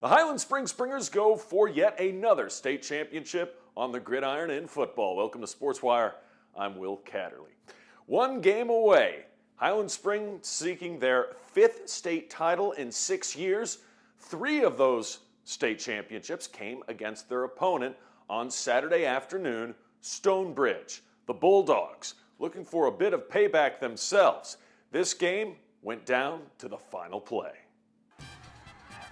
The Highland Springs Springers go for yet another state championship on the gridiron in football. Welcome to Sportswire. I'm Will Catterley. One game away. Highland Springs seeking their 5th state title in 6 years. 3 of those state championships came against their opponent on Saturday afternoon, Stonebridge. The Bulldogs looking for a bit of payback themselves. This game went down to the final play.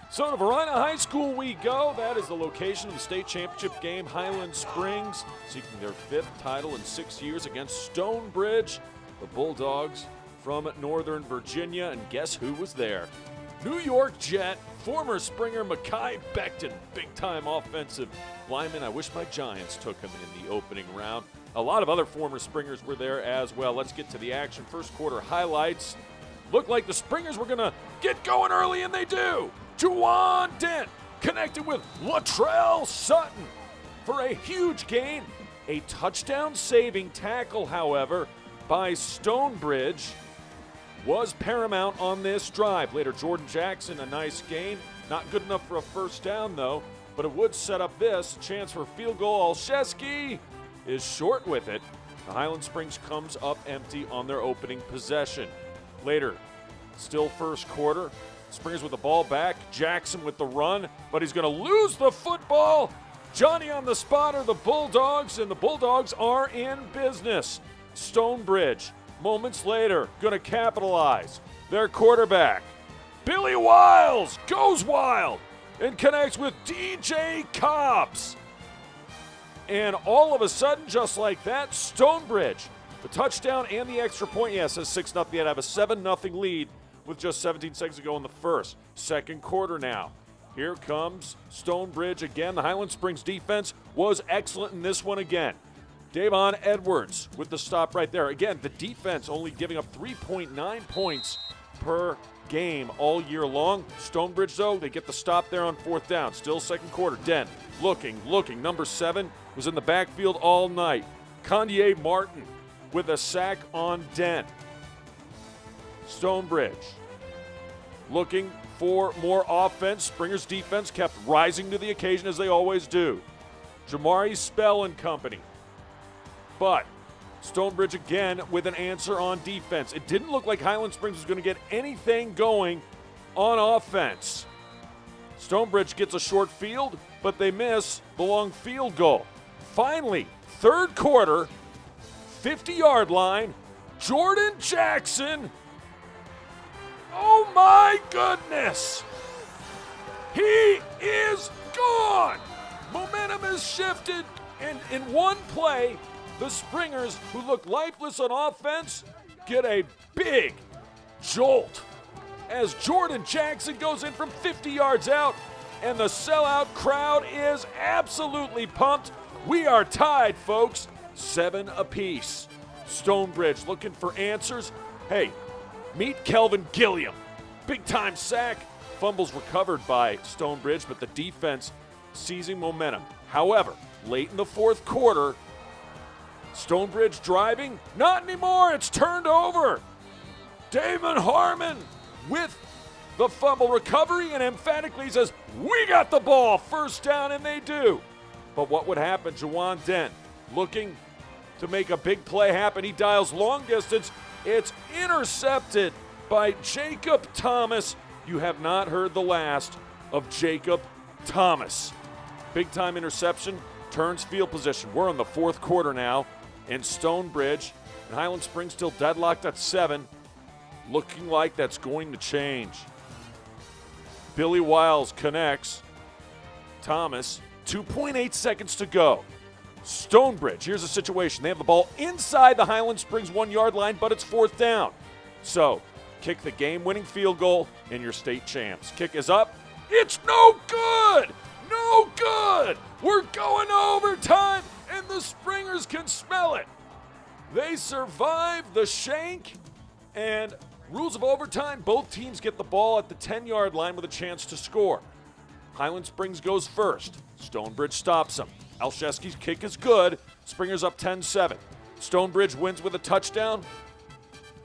So to Varina High School we go. That is the location of the state championship game. Highland Springs seeking their 5th title in 6 years against Stonebridge. The Bulldogs from Northern Virginia. And guess who was there? New York Jet, former Springer Mekhi Becton, big-time offensive lineman. I wish my Giants took him in the opening round. A lot of other former Springers were there as well. Let's get to the action. First quarter highlights. Looked like the Springers were going to get going early, and they do. Juwan Dent connected with Latrell Sutton for a huge gain. A touchdown-saving tackle, however, by Stonebridge was paramount on this drive. Later, Jordan Jackson, a nice gain. Not good enough for a first down, though, but it would set up this chance for a field goal. Olszewski is short with it. The Highland Springs comes up empty on their opening possession. Later, still first quarter, Springers with the ball back, Jackson with the run, but he's going to lose the football. Johnny on the spot are the Bulldogs, and the Bulldogs are in business. Stonebridge, moments later, going to capitalize. Their quarterback, Billy Wiles, goes wild and connects with DJ Cobbs. And all of a sudden, just like that, Stonebridge, the touchdown and the extra point, it says 6-0, yet have a 7-0 lead with just 17 seconds to go in the first. Second quarter now. Here comes Stonebridge again. The Highland Springs defense was excellent in this one again. Davon Edwards with the stop right there. Again, the defense only giving up 3.9 points per game all year long. Stonebridge, though, they get the stop there on 4th down. Still second quarter. Dent looking. Number 7 was in the backfield all night. Kanye Martin with a sack on Dent. Stonebridge looking for more offense. Springers defense kept rising to the occasion as they always do. Jamari Spell and company. But Stonebridge again with an answer on defense. It didn't look like Highland Springs was going to get anything going on offense. Stonebridge gets a short field, but they miss the long field goal. Finally, third quarter, 50-yard line, Jordan Jackson. Oh my goodness! He is gone! Momentum has shifted, and in one play, the Springers, who look lifeless on offense, get a big jolt as Jordan Jackson goes in from 50 yards out, and the sellout crowd is absolutely pumped. We are tied, folks, 7 apiece. Stonebridge looking for answers. Hey, meet Kelvin Gilliam. Big-time sack. Fumbles recovered by Stonebridge, but the defense seizing momentum. However, late in the fourth quarter, Stonebridge driving. Not anymore. It's turned over. Damon Harmon with the fumble recovery and emphatically says, "We got the ball." First down, and they do. But what would happen? Juwan Dent looking to make a big play happen. He dials long distance. It's intercepted by Jacob Thomas. You have not heard the last of Jacob Thomas. Big-time interception, turns field position. We're in the fourth quarter now, and Stonebridge and Highland Springs still deadlocked at 7. Looking like that's going to change. Billy Wiles connects. Thomas, 2.8 seconds to go. Stonebridge, here's the situation. They have the ball inside the Highland Springs 1-yard line, but it's 4th down. So, kick the game-winning field goal, and your state champs. Kick is up. It's no good! No good! We're going to overtime, and the Springers can smell it. They survive the shank, and rules of overtime, both teams get the ball at the 10-yard line with a chance to score. Highland Springs goes first. Stonebridge stops them. Olszewski's kick is good. Springers up 10-7. Stonebridge wins with a touchdown.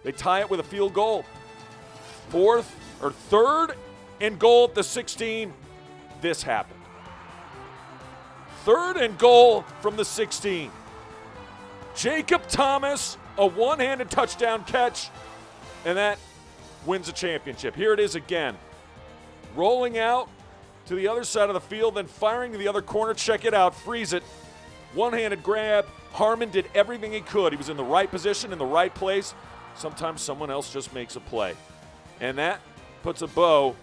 They tie it with a field goal. Third and goal at the 16. this happened. 3rd and goal from the 16. Jacob Thomas, a one-handed touchdown catch, and that wins the championship. Here it is again. Rolling out to the other side of the field, then firing to the other corner. Check it out, freeze it. One-handed grab. Harmon did everything he could. He was in the right position, in the right place. Sometimes someone else just makes a play. And that puts a bow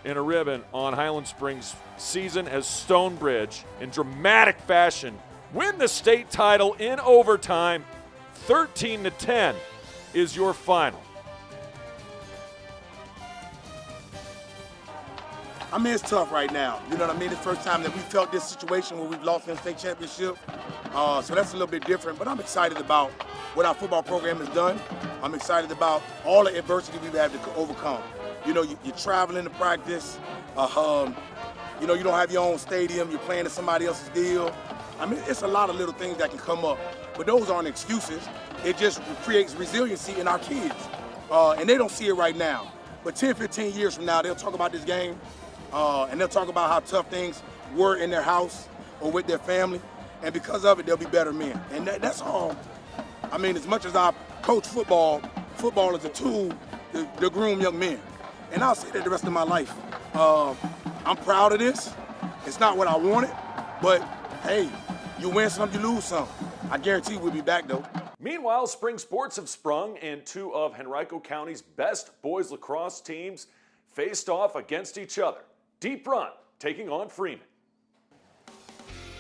and a ribbon on Highland Springs' season as Stonebridge, in dramatic fashion, win the state title in overtime. 13-10 is your final. I mean, it's tough right now. You know what I mean? It's the first time that we felt this situation where we've lost in the state championship. So that's a little bit different, but I'm excited about what our football program has done. I'm excited about all the adversity we've had to overcome. You know, you're traveling to practice. You know, you don't have your own stadium. You're playing to somebody else's deal. I mean, it's a lot of little things that can come up, but those aren't excuses. It just creates resiliency in our kids, and they don't see it right now. But 10, 15 years from now, they'll talk about this game, and they'll talk about how tough things were in their house or with their family, and because of it, they'll be better men. And that's all. I mean, as much as I coach football, football is a tool to groom young men. And I'll say that the rest of my life. I'm proud of this. It's not what I wanted, but hey, you win some, you lose some. I guarantee we'll be back though. Meanwhile, spring sports have sprung, and 2 of Henrico County's best boys lacrosse teams faced off against each other. Deep Run taking on Freeman.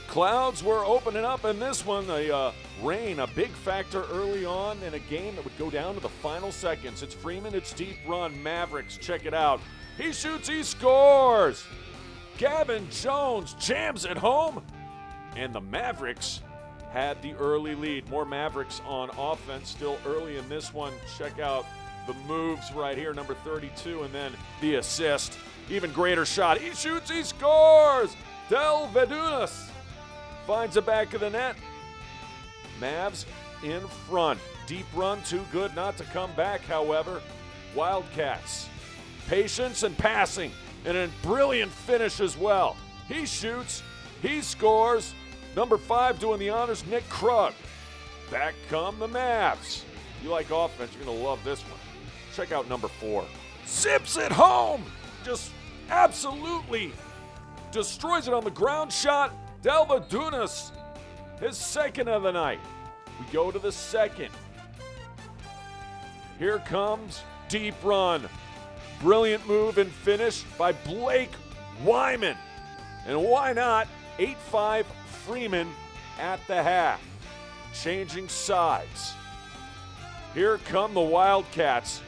Clouds were opening up in this one. Rain, a big factor early on in a game that would go down to the final seconds. It's Freeman, it's Deep Run, Mavericks, check it out. He shoots, he scores! Gavin Jones jams it home, and the Mavericks had the early lead. More Mavericks on offense still early in this one. Check out the moves right here, number 32, and then the assist. Even greater shot. He shoots, he scores! Del Vedunas finds the back of the net. Mavs in front. Deep Run, too good not to come back, however. Wildcats, patience and passing, and a brilliant finish as well. He shoots, he scores. Number 5 doing the honors, Nick Krug. Back come the Mavs. You like offense, you're going to love this one. Check out number 4. Zips it home. Just absolutely destroys it on the ground shot. Delva Dunas, his second of the night. We go to the second. Here comes Deep Run. Brilliant move and finish by Blake Wyman. And why not 8-5 Freeman at the half. Changing sides. Here come the Wildcats.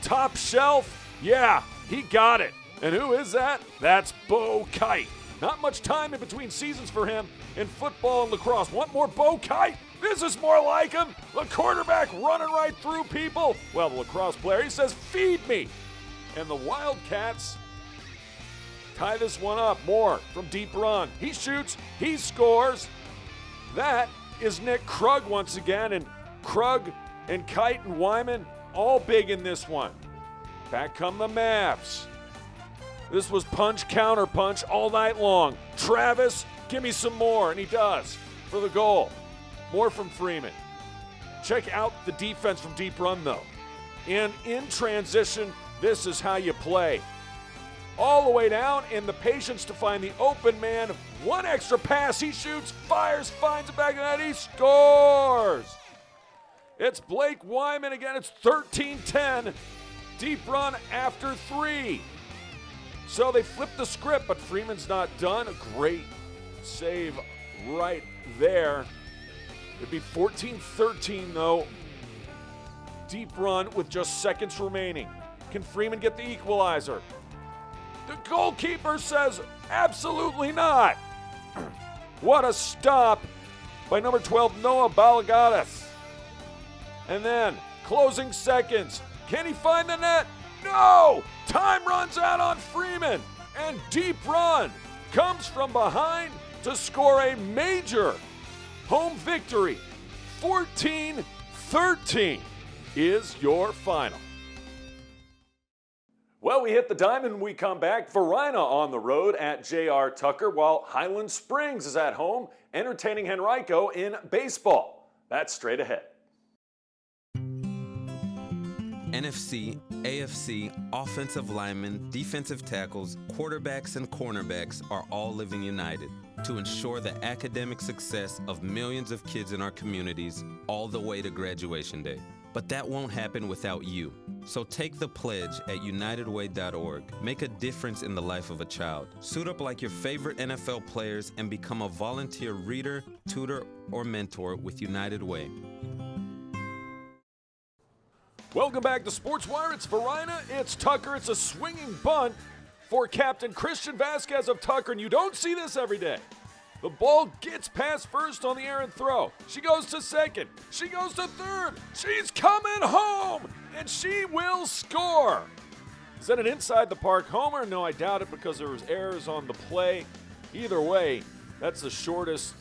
Top shelf, yeah, he got it. And who is that? That's Bo Kite. Not much time in between seasons for him in football and lacrosse. Want more Bo Kite? This is more like him. The quarterback running right through people. Well, the lacrosse player, he says, feed me. And the Wildcats tie this one up. More from Deep Run. He shoots, he scores. That is Nick Krug once again. And Krug and Kite and Wyman all big in this one. Back come the Mavs. This was punch, counter punch all night long. Travis, give me some more, and he does for the goal. More from Freeman. Check out the defense from Deep Run, though. And in transition, this is how you play. All the way down, and the patience to find the open man. One extra pass, he shoots, fires, finds it back in the net, he scores! It's Blake Wyman again, it's 13-10. Deep Run after 3. So they flip the script, but Freeman's not done. A great save right there. It'd be 14-13 though. Deep Run with just seconds remaining. Can Freeman get the equalizer? The goalkeeper says absolutely not. What a stop by number 12, Noah Balagadas. And then closing seconds. Can he find the net? No! Time runs out on Freeman, and Deep Run comes from behind to score a major home victory. 14-13 is your final. Well, we hit the diamond. We come back. Varina on the road at J.R. Tucker, while Highland Springs is at home entertaining Henrico in baseball. That's straight ahead. NFC, AFC, offensive linemen, defensive tackles, quarterbacks, and cornerbacks are all living united to ensure the academic success of millions of kids in our communities all the way to graduation day. But that won't happen without you. So take the pledge at unitedway.org. Make a difference in the life of a child. Suit up like your favorite NFL players and become a volunteer reader, tutor, or mentor with United Way. Welcome back to SportsWire. It's Varina, it's Tucker. It's a swinging bunt for Captain Christian Vasquez of Tucker, and you don't see this every day. The ball gets past first on the errant throw. She goes to second. She goes to third. She's coming home, and she will score. Is that an inside the park homer? No, I doubt it, because there was errors on the play. Either way, that's the shortest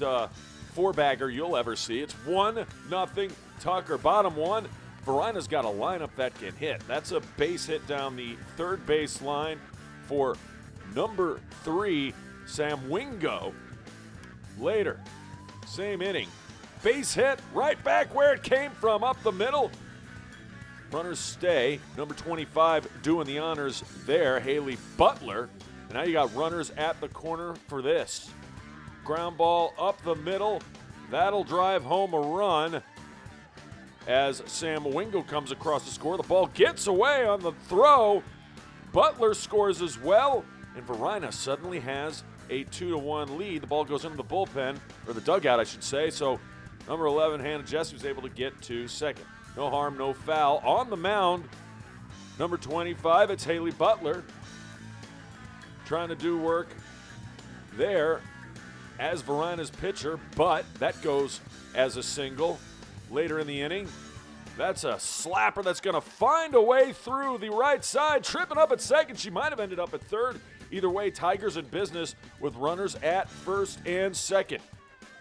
four-bagger you'll ever see. It's 1-0 Tucker. Bottom one. Varina's got a lineup that can hit. That's a base hit down the third base line for number 3, Sam Wingo. Later, same inning. Base hit right back where it came from, up the middle. Runners stay. Number 25 doing the honors there, Haley Butler. And now you got runners at the corner for this. Ground ball up the middle. That'll drive home a run. As Sam Wingo comes across the score, the ball gets away on the throw. Butler scores as well, and Varina suddenly has a 2-1 lead. The ball goes into the bullpen, or the dugout, I should say. So number 11, Hannah Jesse, was able to get to second. No harm, no foul. On the mound, number 25, it's Haley Butler, trying to do work there as Varina's pitcher, but that goes as a single. Later in the inning, that's a slapper that's going to find a way through the right side, tripping up at second. She might have ended up at third. Either way, Tigers in business with runners at first and second.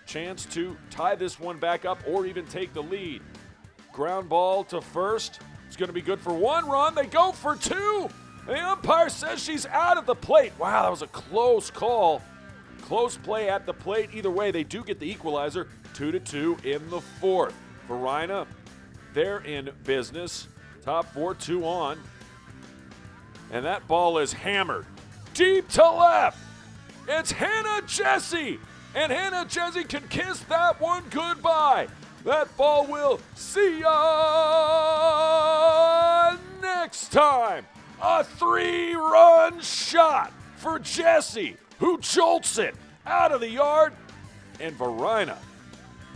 Chance to tie this one back up or even take the lead. Ground ball to first. It's going to be good for 1 run. They go for 2. The umpire says she's out at the plate. Wow, that was a close call. Close play at the plate. Either way, they do get the equalizer, 2-2 in the fourth. Varina, they're in business. Top 4, 2 on. And that ball is hammered deep to left. It's Hannah Jesse. And Hannah Jesse can kiss that one goodbye. That ball will see ya next time. A 3-run shot for Jesse, who jolts it out of the yard. And Varina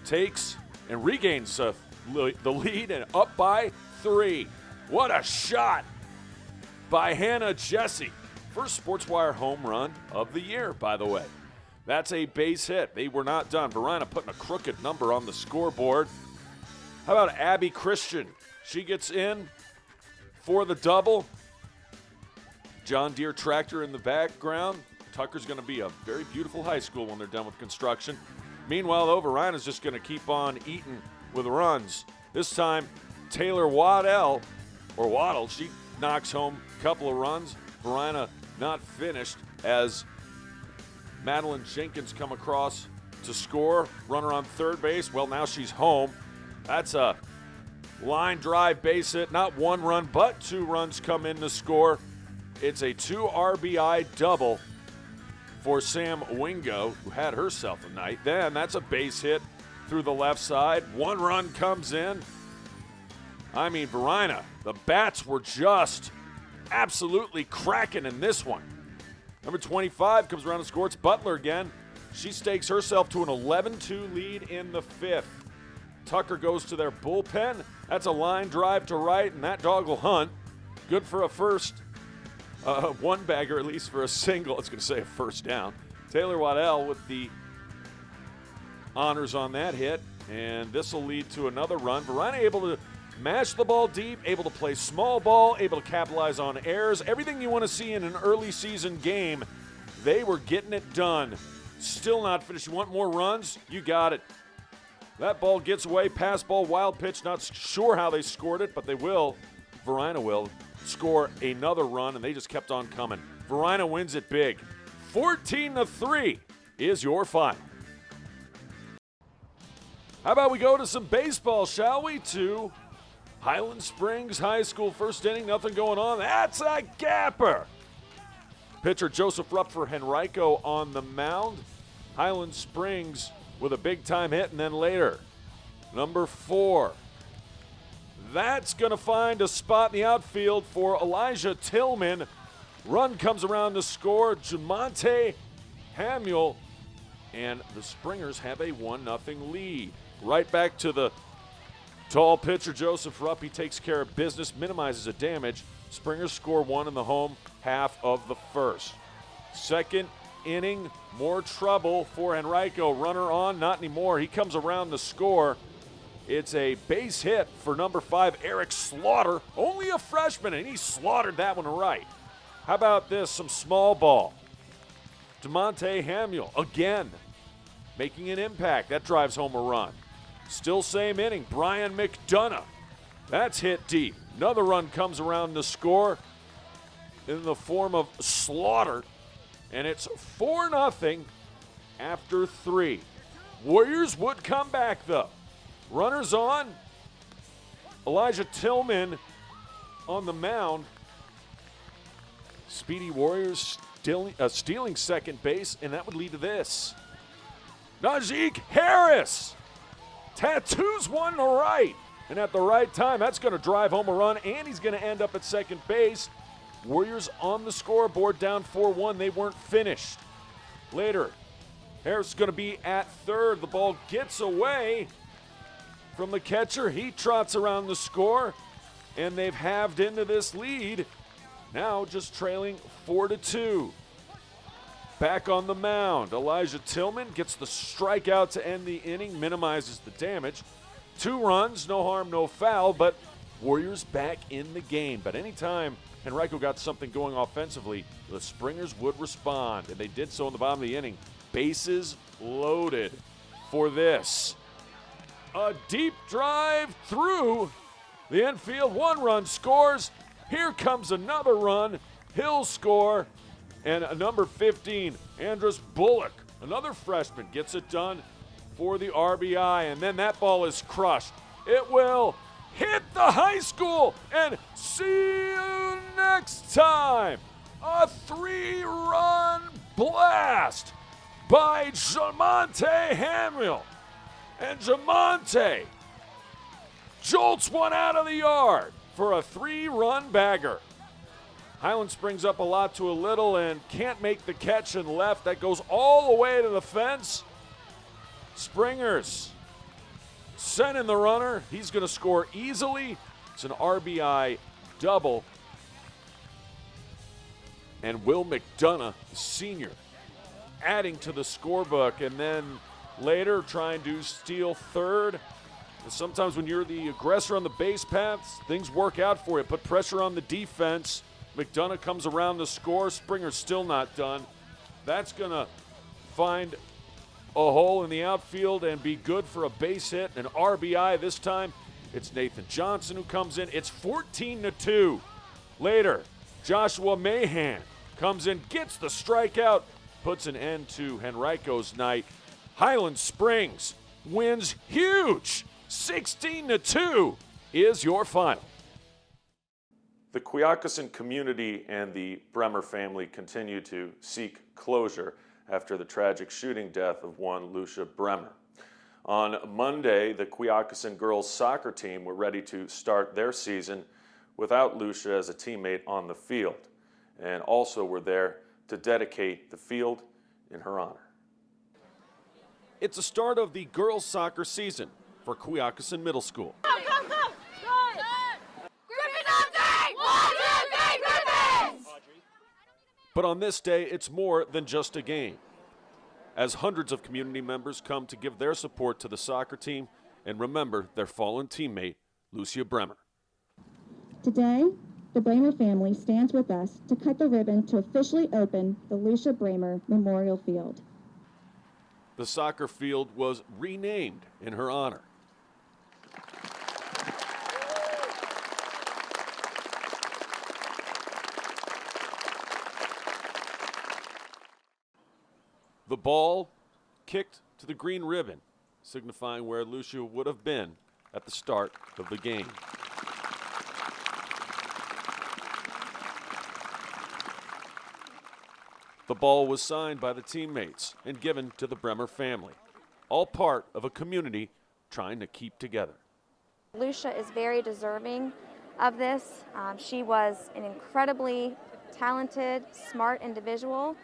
takes and regains the lead and up by 3. What a shot by Hannah Jesse. First SportsWire home run of the year, by the way. That's a base hit. They were not done. Varina putting a crooked number on the scoreboard. How about Abby Christian? She gets in for the double. John Deere tractor in the background. Tucker's going to be a very beautiful high school when they're done with construction. Meanwhile, though, Varina's just going to keep on eating with runs. This time, Taylor Waddell, she knocks home a couple of runs. Varina not finished as Madeline Jenkins come across to score. Runner on third base. Well, now she's home. That's a line drive base hit. Not 1 run, but 2 runs come in to score. It's a 2 RBI double for Sam Wingo, who had herself a night. Then that's a base hit through the left side. 1 run comes in. I mean, Varina, the bats were just absolutely cracking in this one. Number 25 comes around and scores. Butler again. She stakes herself to an 11-2 lead in the 5th. Tucker goes to their bullpen. That's a line drive to right, and that dog will hunt. Good for a first. One bagger, at least for a single. It's going to say a first down. Taylor Waddell with the honors on that hit, and this will lead to another run. Varina able to mash the ball deep, able to play small ball, able to capitalize on errors. Everything you want to see in an early season game, they were getting it done. Still not finished. You want more runs? You got it. That ball gets away. Pass ball, wild pitch. Not sure how they scored it, but they will. Varina will score another run, and they just kept on coming. Varina wins it big. 14-3 is your final. How about we go to some baseball, shall we? To Highland Springs High School, first inning, nothing going on. That's a gapper. Pitcher Joseph Rupp for Henrico on the mound. Highland Springs with a big-time hit, and then later, number 4. That's going to find a spot in the outfield for Elijah Tillman. Run comes around to score, Jamonte Hamuel, and the Springers have a 1-0 lead. Right back to the tall pitcher, Joseph Rupp. He takes care of business, minimizes the damage. Springers score 1 in the home half of the first. Second inning, more trouble for Henrico. Runner on, not anymore. He comes around to score. It's a base hit for number 5, Eric Slaughter. Only a freshman, and he slaughtered that one right. How about this? Some small ball. Jamonte Hamuel, again, making an impact. That drives home a run. Still same inning, Brian McDonough. That's hit deep. Another run comes around to score in the form of Slaughter, and it's 4-0 after 3. Warriors would come back, though. Runners on. Elijah Tillman on the mound. Speedy Warriors stealing second base, and that would lead to this. Najee Harris tattoos one to right, and at the right time, that's going to drive home a run, and he's going to end up at second base. Warriors on the scoreboard, down 4-1. They weren't finished. Later, Harris is going to be at third. The ball gets away from the catcher. He trots around the score, and they've halved into this lead. Now just trailing 4-2. Back on the mound, Elijah Tillman gets the strikeout to end the inning, minimizes the damage. 2 runs, no harm, no foul, but Warriors back in the game. But anytime Henrico got something going offensively, the Springers would respond, and they did so in the bottom of the inning. Bases loaded for this. A deep drive through the infield. 1 run scores. Here comes another run. He'll score. And number 15, Andrus Bullock, another freshman, gets it done for the RBI. And then that ball is crushed. It will hit the high school. And see you next time. A 3-run blast by Jamonte Hamuel. And Jamonte jolts one out of the yard for a 3-run bagger. Highland Springs up a lot to a little and can't make the catch and left. That goes all the way to the fence. Springers sending the runner. He's going to score easily. It's an RBI double. And Will McDonough, the senior, adding to the scorebook. And then later trying to steal third. And sometimes when you're the aggressor on the base paths, things work out for you. Put pressure on the defense. McDonough comes around to score. Springer's still not done. That's going to find a hole in the outfield and be good for a base hit, an RBI. This time it's Nathan Johnson who comes in. It's 14-2. Later, Joshua Mahan comes in, gets the strikeout, puts an end to Henrico's night. Highland Springs wins huge. 16-2 is your final. The Quioccasin community and the Bremer family continue to seek closure after the tragic shooting death of one Lucia Bremer. On Monday, the Quioccasin girls soccer team were ready to start their season without Lucia as a teammate on the field, and also were there to dedicate the field in her honor. It's the start of the girls soccer season for Quioccasin Middle School. But on this day, it's more than just a game, as hundreds of community members come to give their support to the soccer team and remember their fallen teammate, Lucia Bremer. Today, the Bremer family stands with us to cut the ribbon to officially open the Lucia Bremer Memorial Field. The soccer field was renamed in her honor. The ball kicked to the green ribbon, signifying where Lucia would have been at the start of the game. The ball was signed by the teammates and given to the Bremer family, all part of a community trying to keep together. Lucia is very deserving of this. She was an incredibly talented, smart individual,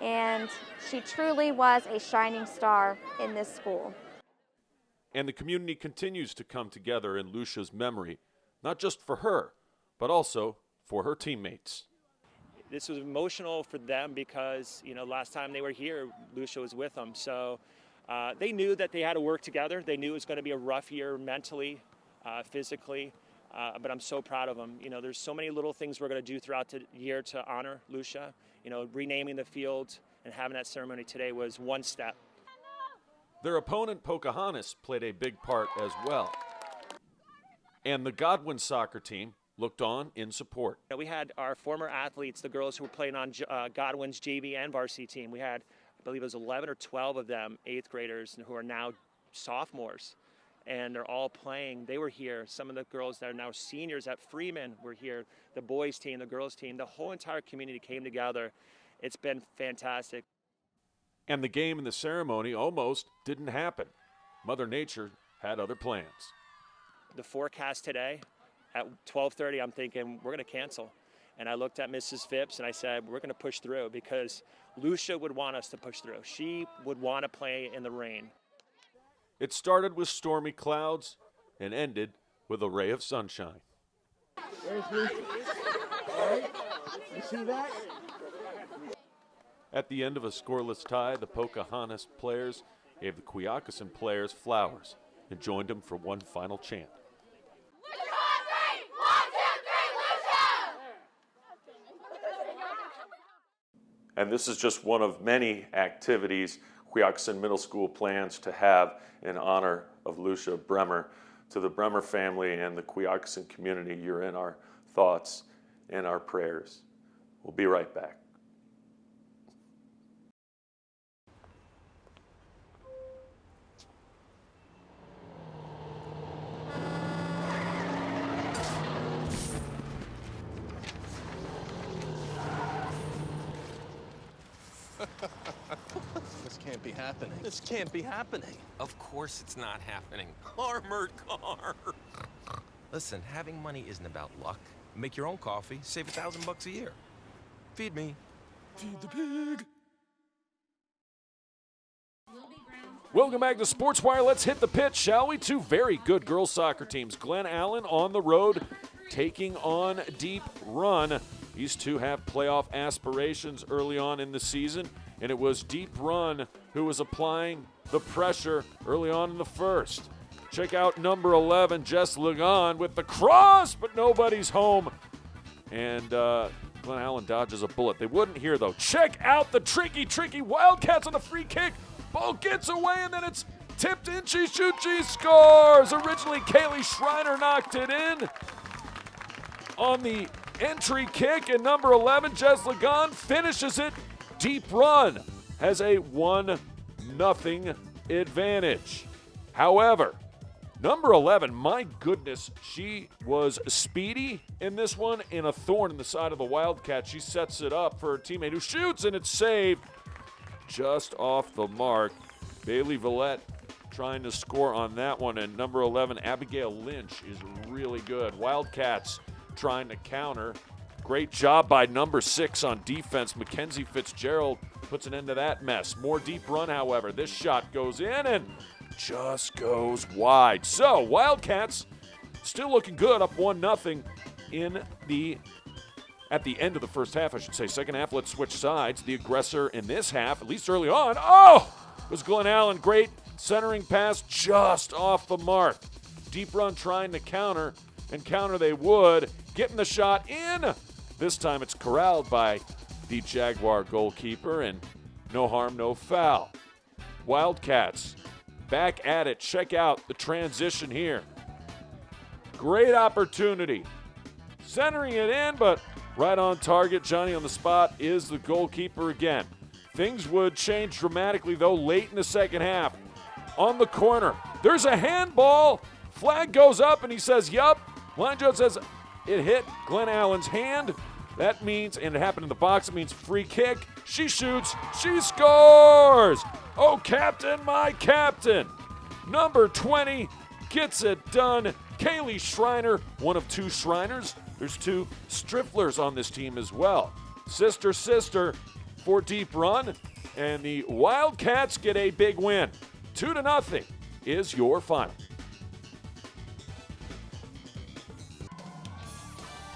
and she truly was a shining star in this school. And the community continues to come together in Lucia's memory, not just for her, but also for her teammates. This was emotional for them because, last time they were here, Lucia was with them. So they knew that they had to work together. They knew it was going to be a rough year mentally, physically, but I'm so proud of them. There's so many little things we're going to do throughout the year to honor Lucia. Renaming the field and having that ceremony today was one step. Their opponent, Pocahontas, played a big part as well. And the Godwin soccer team looked on in support. We had our former athletes, the girls who were playing on Godwin's JV and varsity team. We had, I believe it was 11 or 12 of them, 8th graders, who are now sophomores. And they're all playing. They were here. Some of the girls that are now seniors at Freeman were here. The boys team, the girls team, the whole entire community came together. It's been fantastic. And the game and the ceremony almost didn't happen. Mother Nature had other plans. The forecast today, at 12:30, I'm thinking, we're going to cancel. And I looked at Mrs. Phipps and I said, we're going to push through because Lucia would want us to push through. She would want to play in the rain. It started with stormy clouds and ended with a ray of sunshine. There's Lucia. All right. You see that? At the end of a scoreless tie, the Pocahontas players gave the Quioccasin players flowers and joined them for one final chant. And this is just one of many activities Quioccasin Middle School plans to have in honor of Lucia Bremer. To the Bremer family and the Quioccasin community, you're in our thoughts and our prayers. We'll be right back. This can't be happening. This can't be happening. Of course it's not happening. Armored car. Listen, having money isn't about luck. Make your own coffee, save $1,000 a year. Feed me. Feed the pig. Welcome back to Sportswire. Let's hit the pitch, shall we? Two very good girls soccer teams. Glen Allen on the road, taking on Deep Run. These two have playoff aspirations early on in the season, and it was Deep Run who was applying the pressure early on in the first. Check out number 11, Jess Lagan with the cross, but nobody's home. And Glen Allen dodges a bullet. They wouldn't hear, though. Check out the tricky Wildcats on the free kick. Ball gets away, and then it's tipped in. She shoots, she scores. Originally, Kaylee Schreiner knocked it in on the entry kick, and number 11, Jess Lagan, finishes it. Deep Run has a 1-0 advantage. However, number 11, my goodness, she was speedy in this one and a thorn in the side of the Wildcat. She sets it up for her teammate who shoots, and it's saved just off the mark. Bailey Villette trying to score on that one, and number 11, Abigail Lynch, is really good. Wildcats trying to counter. Great job by number 6 on defense. Mackenzie Fitzgerald puts an end to that mess. More Deep Run, however. This shot goes in and just goes wide. So Wildcats still looking good, up 1-0 at the end of the first half, I should say. Second half, let's switch sides. The aggressor in this half, at least early on, was Glen Allen. Great centering pass just off the mark. Deep Run trying to counter, and counter they would. Getting the shot in. This time it's corralled by the Jaguar goalkeeper, and no harm, no foul. Wildcats back at it. Check out the transition here. Great opportunity. Centering it in, but right on target. Johnny on the spot is the goalkeeper again. Things would change dramatically, though, late in the second half. On the corner, there's a handball. Flag goes up, and he says, yup. Line judge says it hit Glen Allen's hand. That means, and it happened in the box, it means free kick. She shoots, she scores! Oh, captain, my captain! Number 20 gets it done. Kaylee Schreiner, one of two Shriners. There's two Strifflers on this team as well. Sister for Deep Run, and the Wildcats get a big win. 2-0 is your final.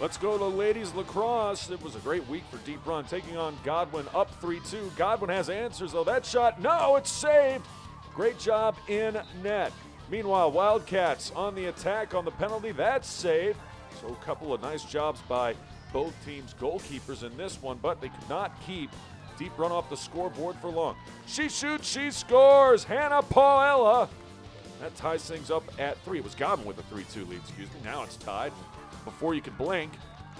Let's go to ladies lacrosse. It was a great week for Deep Run, taking on Godwin up 3-2. Godwin has answers, though. That shot, no, it's saved. Great job in net. Meanwhile, Wildcats on the attack on the penalty. That's saved. So a couple of nice jobs by both teams' goalkeepers in this one, but they could not keep Deep Run off the scoreboard for long. She shoots, she scores. Hannah Paella. That ties things up at 3. It was Godwin with a 3-2 lead, Now it's tied. Before you can blink,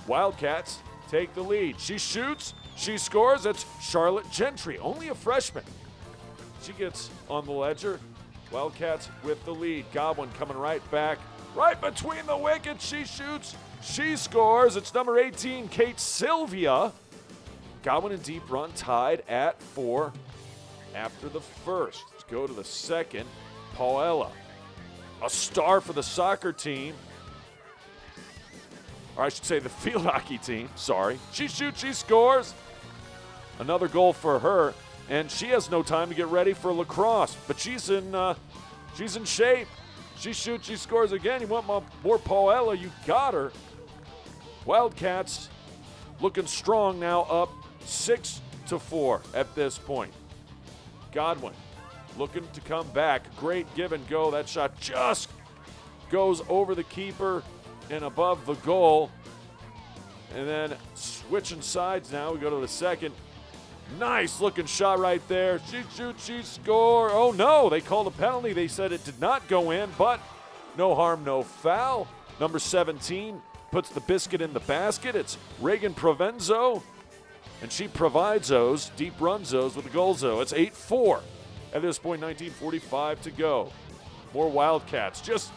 Wildcats take the lead. She shoots, she scores. It's Charlotte Gentry, only a freshman. She gets on the ledger. Wildcats with the lead. Godwin coming right back. Right between the wickets, she shoots, she scores. It's number 18, Kate Sylvia. Godwin and Deep Run tied at 4 after the first. Let's go to the second. Paella, a star for the soccer team. Or I should say the field hockey team, sorry. She shoots, she scores. Another goal for her, and she has no time to get ready for lacrosse, but she's in shape. She shoots, she scores again. You want more Paella, you got her. Wildcats looking strong now, up 6-4 at this point. Godwin looking to come back. Great give and go. That shot just goes over the keeper and above the goal. And then switching sides now. We go to the second. Nice looking shot right there. She shoots, she scores. Oh no, they called a penalty. They said it did not go in, but no harm, no foul. Number 17 puts the biscuit in the basket. It's Reagan Provenzo, and she provides those, Deep Runs those with a goalzo. It's 8-4. At this point, 19:45 to go. More Wildcats just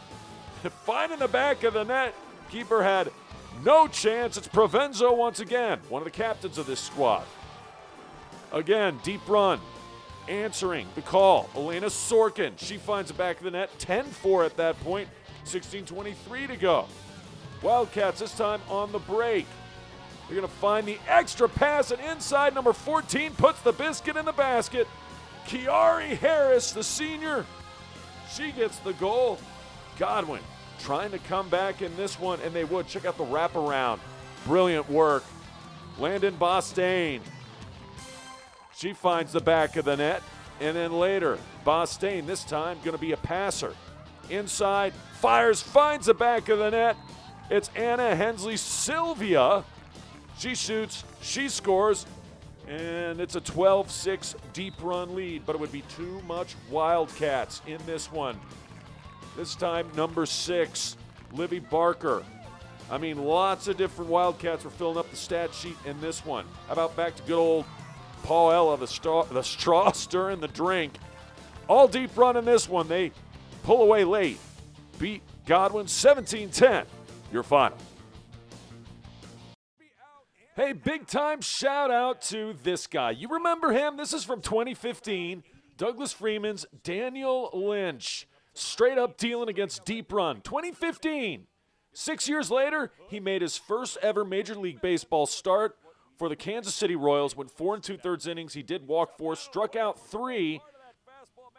finding the back of the net. Keeper had no chance. It's Provenzo once again, one of the captains of this squad. Again, Deep Run answering the call. Elena Sorkin, she finds the back of the net. 10-4 at that point. 16:23 to go. Wildcats this time on the break. They're going to find the extra pass, and inside number 14 puts the biscuit in the basket. Kiari Harris, the senior, she gets the goal. Godwin trying to come back in this one, and they would. Check out the wraparound. Brilliant work. Landon Bostain. She finds the back of the net, and then later, Bostain, this time going to be a passer. Inside, fires, finds the back of the net. It's Anna Hensley Sylvia. She shoots, she scores, and it's a 12-6 Deep Run lead, but it would be too much Wildcats in this one. This time, number 6, Livy Barker. I mean, lots of different Wildcats were filling up the stat sheet in this one. How about back to good old Paella, the straw stirring the drink. All Deep Run in this one. They pull away late. Beat Godwin 17-10. Your final. Hey, big time shout out to this guy. You remember him? This is from 2015. Douglas Freeman's Daniel Lynch. Straight up dealing against Deep Run. 2015. 6 years later, he made his first ever Major League Baseball start for the Kansas City Royals. Went 4 2/3 innings. He did walk 4, struck out 3,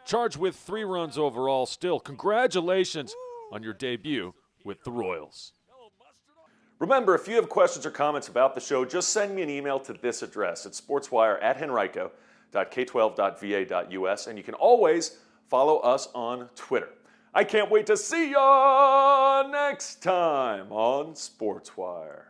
charged with 3 runs overall. Still, congratulations on your debut with the Royals. Remember, if you have questions or comments about the show, just send me an email to this address. It's sportswire@henrico.k12.va.us, and you can always follow us on Twitter. I can't wait to see ya next time on Sportswire.